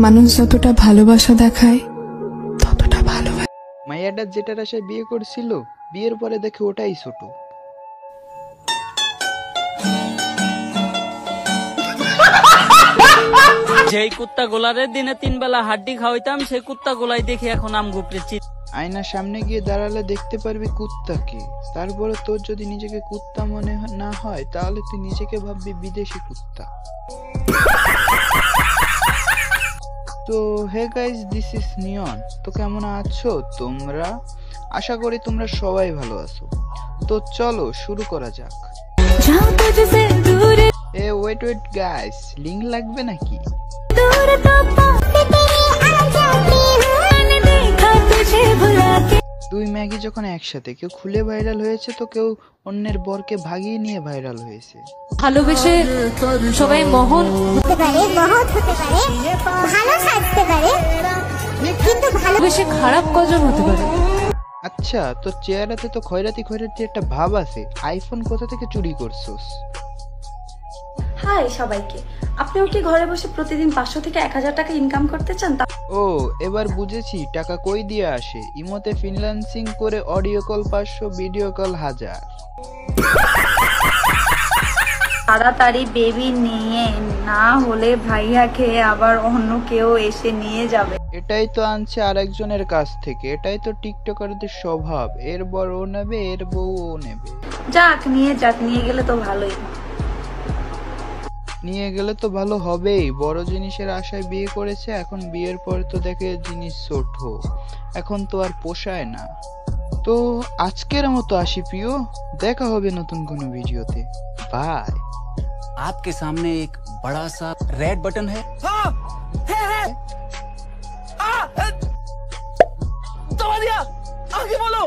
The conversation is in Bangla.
মানুষ যতটা ভালোবাসা দেখায় ততটা ভালোবাসে। মাইয়াটা যেটার আশায় বিয়ে করছিল, বিয়ের পরে দেখে ওটাই ছোট। যেই কুত্তা গোলারের দিনে 3 বেলা হাড্ডি খাওয়াইতাম, সেই কুত্তা গোলাই দেখে এখন আম ঘুপড়েছি। আয়নার সামনে গিয়ে দাঁড়ালে দেখতে পারবি কুত্তাকে। তারপরে তোর যদি নিজেকে কুত্তা মনে না হয়, তাহলে তুই নিজেকে ভাববি বিদেশি কুত্তা। তো হে গাইস, দিস ইজ নিয়ন। তো কেমন আছো তোমরা? আশা করি তোমরা সবাই ভালো আছো। তো চলো শুরু করা যাক। ওয়েট গাইস, লিংক লাগবে নাকি? দুই ম্যাগি যখন একসাথে, কেউ খুলে ভাইরাল হয়েছে তো কেউ অন্যের বরকে ভাগিয়ে নিয়ে ভাইরাল হয়েছে। ভালোবেসে সবাই মহৎ হতে পারে, মহৎ হতে পারে, ভালো সাজতে পারে, কিন্তু ভালোবেসে খারাপ কজন হতে পারে। আচ্ছা, তো চেহারাতে তো খয়রাতি একটা ভাব আছে। আইফোন কোথা থেকে চুরি করছস? হাই সবাইকে, আপনিও কি ঘরে বসে প্রতিদিন 500 থেকে 1000 টাকা ইনকাম করতে চান? ও, এবার বুঝেছি টাকা কই দিয়ে আসে। ইমোতে ফ্রিল্যান্সিং করে অডিও কল 500, ভিডিও কল 1000। তাড়াতাড়ি বেবি নিয়ে, না হলে ভাইয়া খেয়ে আবার অন্য কেউ এসে নিয়ে যাবে। এটাই তো আনছে আরেকজনের কাছ থেকে। এটাই তো টিকটকারদের স্বভাব। এর বর ও নেবে, এর বউ ও নেবে। যাক, নিয়ে গেলে তো ভালোই। নিয়ে গেলে তো ভালো হবেই। বড় জিনিসের আশায় বিয়ে করেছে, এখন বিয়ের পর তো দেখে জিনিস ছোট। এখন তো আর পোষায় না। তো আজকের মতো আসি প্রিয়, দেখা হবে নতুন কোনো ভিডিওতে। বাই। आपके सामने एक बड़ा सा रेड बटन है। दबा दिया, आगे बोलो।